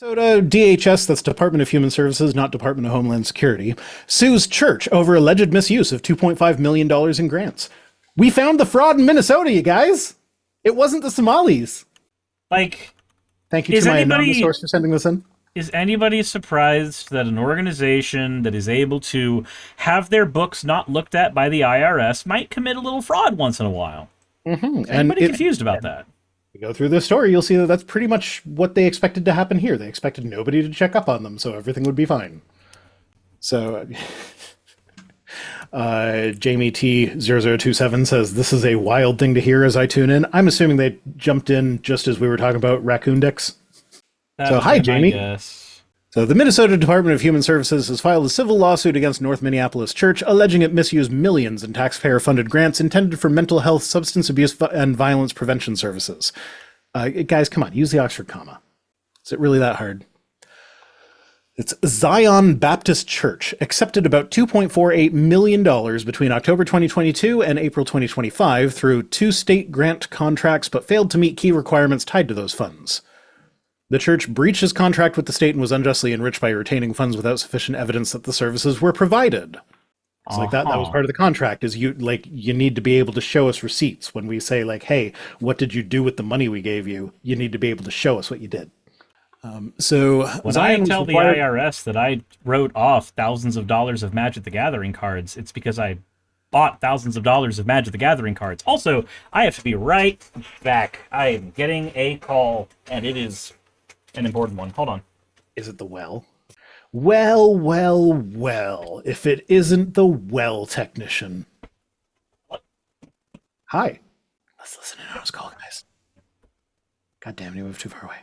Minnesota DHS, that's Department of Human Services, not Department of Homeland Security, sues church over alleged misuse of $2.5 million in grants. We found the fraud in Minnesota, you guys. It wasn't the Somalis. Like, thank you to my anonymous source for sending this in. Is anybody surprised that an organization that is able to have their books not looked at by the IRS might commit a little fraud once in a while? Mm-hmm. Anybody confused about that? You go through this story, you'll see that that's pretty much what they expected to happen here. They expected nobody to check up on them, so everything would be fine. So, Jamie T0027 says, this is a wild thing to hear as I tune in. I'm assuming they jumped in just as we were talking about raccoon dicks. So, hi, Jamie. So, the Minnesota Department of Human Services has filed a civil lawsuit against North Minneapolis Church, alleging it misused millions in taxpayer-funded grants intended for mental health, substance abuse, and violence prevention services. Guys, come on, use the Oxford comma. Is it really that hard? It's Zion Baptist Church accepted about $2.48 million between October 2022 and April 2025 through 2 state grant contracts, but failed to meet key requirements tied to those funds. The church breached his contract with the state and was unjustly enriched by retaining funds without sufficient evidence that the services were provided. It's like that was part of the contract, is you need to be able to show us receipts. When we say, like, hey, what did you do with the money we gave you? You need to be able to show us what you did. So when I tell the IRS that I wrote off thousands of dollars of Magic the Gathering cards, it's because I bought thousands of dollars of Magic the Gathering cards. Also, I have to be right back. I am getting a call, and it is an important one. Hold on. Is it the well? Well. If it isn't the well technician. What? Hi. Let's listen in on his call, guys. God damn it, he moved too far away.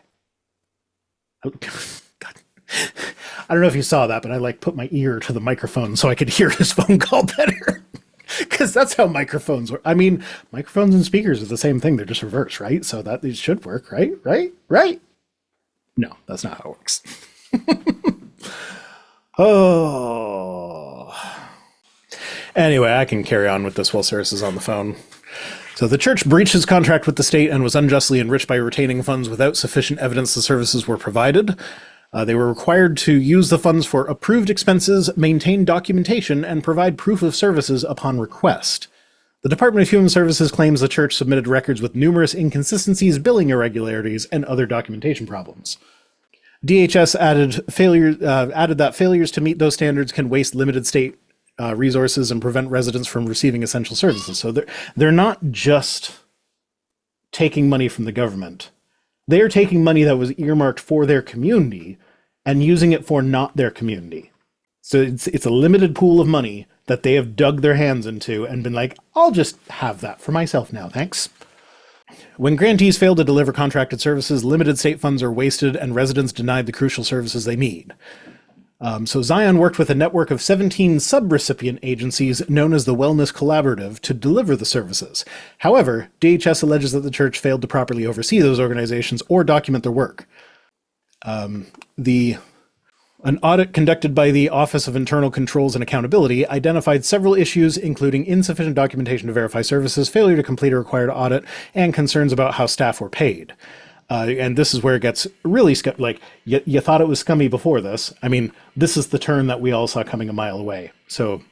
God. I don't know if you saw that, but I put my ear to the microphone so I could hear his phone call better. Because that's how microphones work. I mean, microphones and speakers are the same thing. They're just reversed, right? So that these should work, right? Right? No, that's not how it works. Oh. Anyway, I can carry on with this while Cyrus is on the phone. So the church breached his contract with the state and was unjustly enriched by retaining funds without sufficient evidence the services were provided. They were required to use the funds for approved expenses, maintain documentation, and provide proof of services upon request. The Department of Human Services claims the church submitted records with numerous inconsistencies, billing irregularities, and other documentation problems. DHS added that failures to meet those standards can waste limited state resources and prevent residents from receiving essential services. So they're not just taking money from the government. They're taking money that was earmarked for their community and using it for not their community. So it's a limited pool of money that they have dug their hands into and been like, I'll just have that for myself now, thanks. When grantees fail to deliver contracted services, limited state funds are wasted and residents denied the crucial services they need. So Zion worked with a network of 17 sub-recipient agencies known as the Wellness Collaborative to deliver the services. However, DHS alleges that the church failed to properly oversee those organizations or document their work. An audit conducted by the Office of Internal Controls and Accountability identified several issues, including insufficient documentation to verify services, failure to complete a required audit, and concerns about how staff were paid. And this is where it gets really you thought it was scummy before this. I mean, this is the turn that we all saw coming a mile away. So,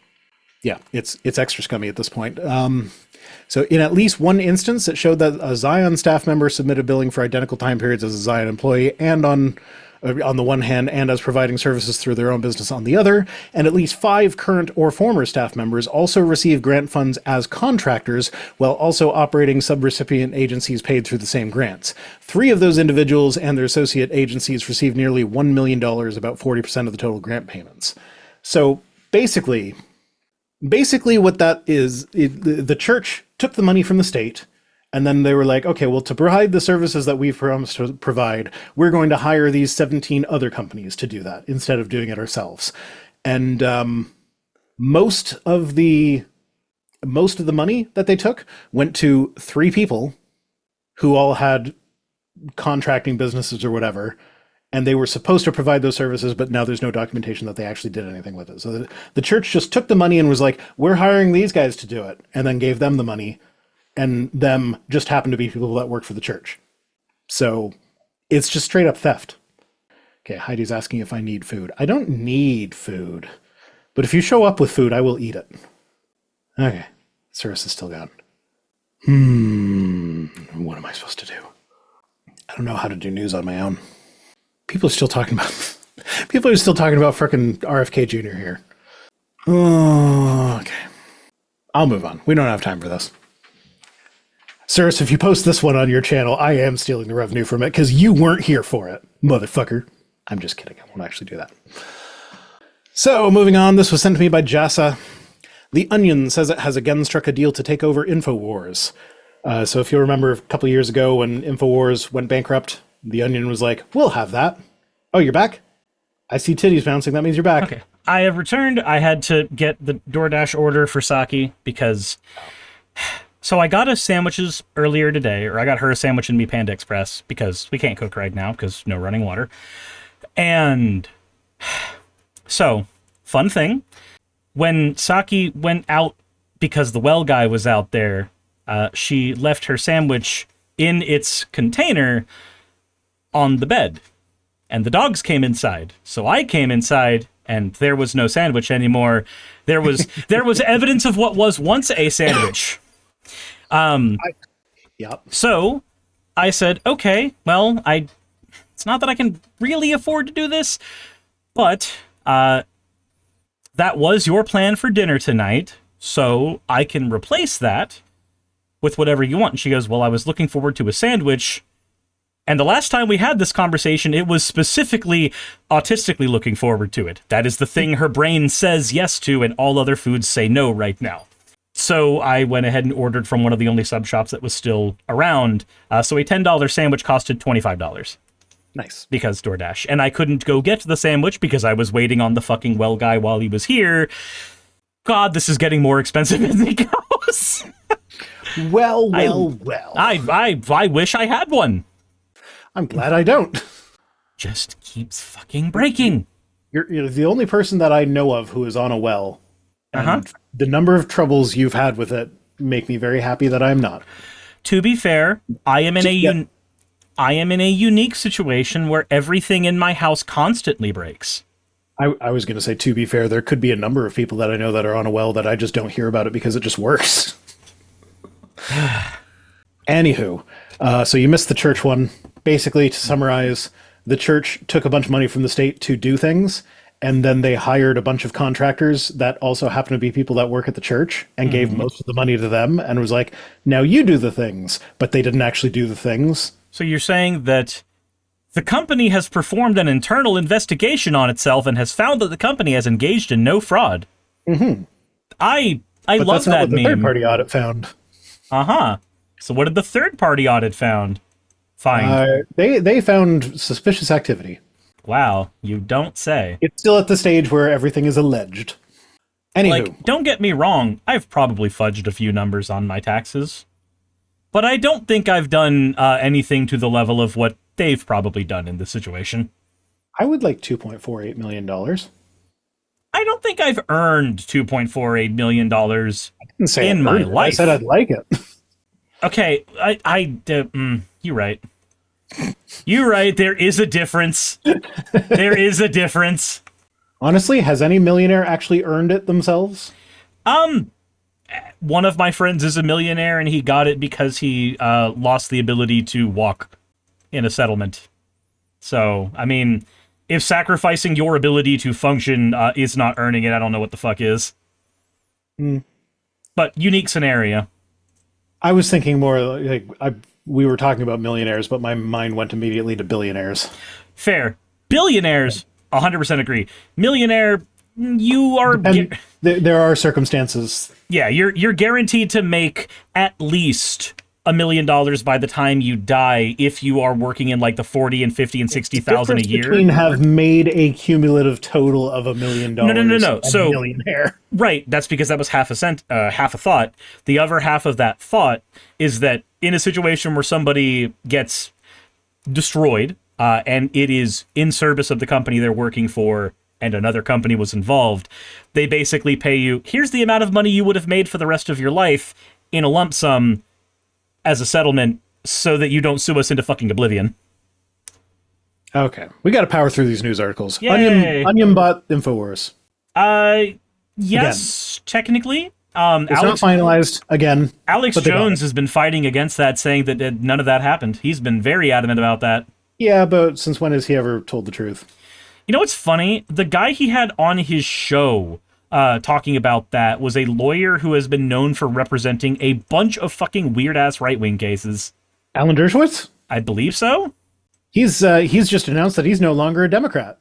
yeah, it's extra scummy at this point. So in at least one instance, it showed that a Zion staff member submitted billing for identical time periods as a Zion employee, and on the one hand, and as providing services through their own business on the other, and at least 5 current or former staff members also received grant funds as contractors while also operating subrecipient agencies paid through the same grants. 3 of those individuals and their associate agencies received nearly $1 million, about 40% of the total grant payments. So basically what that is, the church took the money from the state, and then they were like, okay, well, to provide the services that we've promised to provide, we're going to hire these 17 other companies to do that instead of doing it ourselves. And most of the money that they took went to 3 people who all had contracting businesses or whatever, and they were supposed to provide those services, but now there's no documentation that they actually did anything with it. So the church just took the money and was like, we're hiring these guys to do it, and then gave them the money. And them just happen to be people that work for the church. So it's just straight up theft. Okay, Heidi's asking if I need food. I don't need food. But if you show up with food, I will eat it. Okay. Cirrus is still gone. What am I supposed to do? I don't know how to do news on my own. People are still talking about frickin' RFK Jr. here. Oh, okay. I'll move on. We don't have time for this. Cirrus, if you post this one on your channel, I am stealing the revenue from it because you weren't here for it, motherfucker. I'm just kidding. I won't actually do that. So, moving on. This was sent to me by Jassa. The Onion says it has again struck a deal to take over InfoWars. So if you remember a couple of years ago when InfoWars went bankrupt, The Onion was like, we'll have that. Oh, you're back? I see titties bouncing. That means you're back. Okay. I have returned. I had to get the DoorDash order for Saki because... So I got us sandwiches earlier today, or I got her a sandwich in Mi Panda Express because we can't cook right now because no running water. And so, fun thing, when Saki went out because the well guy was out there, she left her sandwich in its container on the bed. And the dogs came inside. So I came inside and there was no sandwich anymore. There was evidence of what was once a sandwich. Yep. So I said, okay, well, it's not that I can really afford to do this, but that was your plan for dinner tonight, so I can replace that with whatever you want. And she goes, well, I was looking forward to a sandwich, and the last time we had this conversation, it was specifically autistically looking forward to it. That is the thing her brain says yes to, and all other foods say no right now. So I went ahead and ordered from one of the only sub shops that was still around. So a $10 sandwich costed $25. Nice. Because DoorDash. And I couldn't go get the sandwich because I was waiting on the fucking well guy while he was here. God, this is getting more expensive as it goes. Well. I wish I had one. I'm glad I don't. Just keeps fucking breaking. You're the only person that I know of who is on a well. And the number of troubles you've had with it make me very happy that I'm not. To be fair, I am in a unique situation where everything in my house constantly breaks. I was going to say, to be fair, there could be a number of people that I know that are on a well that I just don't hear about it because it just works. Anywho, so you missed the church one. Basically, to summarize, the church took a bunch of money from the state to do things, and then they hired a bunch of contractors that also happen to be people that work at the church and gave most of the money to them and was like, now you do the things, but they didn't actually do the things. So you're saying that the company has performed an internal investigation on itself and has found that the company has engaged in no fraud. Mm-hmm. I but love that's not that what the meme. third-party audit found. So what did the third-party audit find? They found suspicious activity. Wow, you don't say. It's still at the stage where everything is alleged. Anywho. Like, don't get me wrong, I've probably fudged a few numbers on my taxes. But I don't think I've done anything to the level of what they've probably done in this situation. I would like $2.48 million. I don't think I've earned $2.48 million in my life. I said I'd like it. Okay, you're right. You're right, there is a difference. There is a difference. Honestly, has any millionaire actually earned it themselves? One of my friends is a millionaire, and he got it because he lost the ability to walk in a settlement. So, I mean, if sacrificing your ability to function is not earning it, I don't know what the fuck is. But unique scenario. I was thinking more like we were talking about millionaires, but my mind went immediately to billionaires. Fair. Billionaires, 100% agree. Millionaire, you are... There are circumstances. Yeah, you're guaranteed to make at least $1 million by the time you die if you are working in like the 40 and 50 and 60,000 a year. Between have made a cumulative total of $1 million. No. So millionaire. Right, that's because that was half a thought. The other half of that thought is that in a situation where somebody gets destroyed and it is in service of the company they're working for, and another company was involved, they basically pay you, here's the amount of money you would have made for the rest of your life in a lump sum as a settlement so that you don't sue us into fucking oblivion. Okay, we got to power through these news articles. Yay. Onion bought Infowars. Yes, technically. It's Alex, not finalized again. Alex Jones has been fighting against that, saying that none of that happened. He's been very adamant about that. Yeah, but since when has he ever told the truth? You know what's funny? The guy he had on his show talking about that was a lawyer who has been known for representing a bunch of fucking weird-ass right-wing cases. Alan Dershowitz? I believe so. He's just announced that he's no longer a Democrat.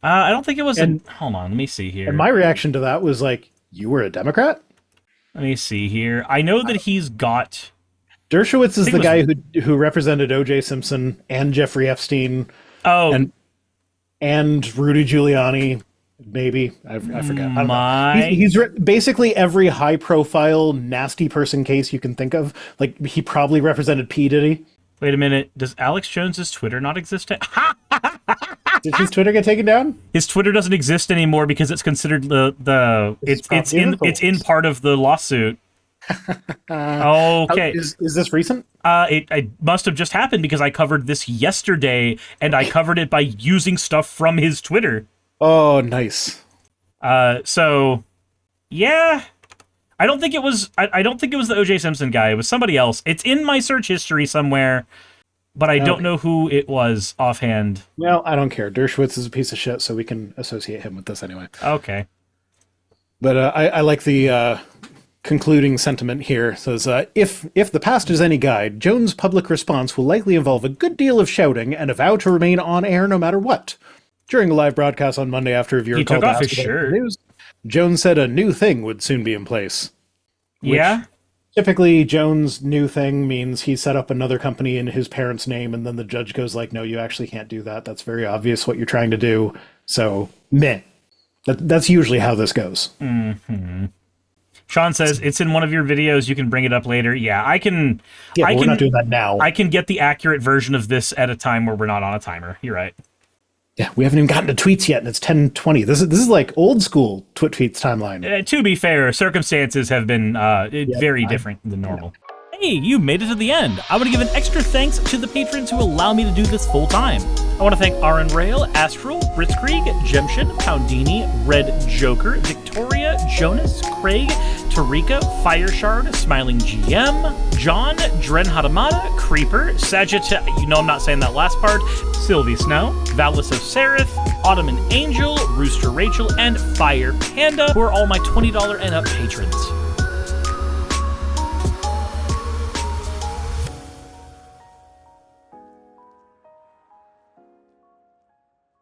I don't think it was hold on, let me see here. And my reaction to that was like, you were a Democrat? Let me see here. I know that he's got... Dershowitz is the guy who represented O.J. Simpson and Jeffrey Epstein. Oh. And Rudy Giuliani, maybe. I forget. I don't know. He's basically every high-profile, nasty person case you can think of. Like, he probably represented P. Diddy. Wait a minute. Does Alex Jones's Twitter not exist? Did his Twitter get taken down? His Twitter doesn't exist anymore because it's considered it's in part of the lawsuit. Okay. Is this recent? It must have just happened because I covered this yesterday, and I covered it by using stuff from his Twitter. Oh, nice. So, yeah. I don't think it was the O.J. Simpson guy. It was somebody else. It's in my search history somewhere, but I don't know who it was offhand. Well, I don't care. Dershowitz is a piece of shit, so we can associate him with this anyway. Okay. But I like the concluding sentiment here. It says, if the past is any guide, Jones' public response will likely involve a good deal of shouting and a vow to remain on air no matter what. During a live broadcast on Monday after a viewer he called took off to his ask about shirt. the news, Jones said a new thing would soon be in place. Yeah? Typically, Jones' new thing means he set up another company in his parents' name, and then the judge goes like, no, you actually can't do that. That's very obvious what you're trying to do. So, meh. That's usually how this goes. Mm-hmm. Sean says, it's in one of your videos. You can bring it up later. Yeah, I can... Yeah, we're not doing that now. I can get the accurate version of this at a time where we're not on a timer. You're right. Yeah, we haven't even gotten to tweets yet, and it's 10:20. This is like old school tweets timeline. To be fair, circumstances have been very different than normal. Hey, you made it to the end. I want to give an extra thanks to the patrons who allow me to do this full time. I want to thank Aaron Rail, Astral, Britzkrieg, Jemshin, Poundini, Red Joker, Victoria, Jonas, Craig, Tarika, Fireshard, Smiling GM, John, Dren Hadamada, Creeper, Sagitta, you know I'm not saying that last part, Sylvie Snow, Valis of Seraph, Ottoman Angel, Rooster Rachel, and Fire Panda, who are all my $20 and up patrons.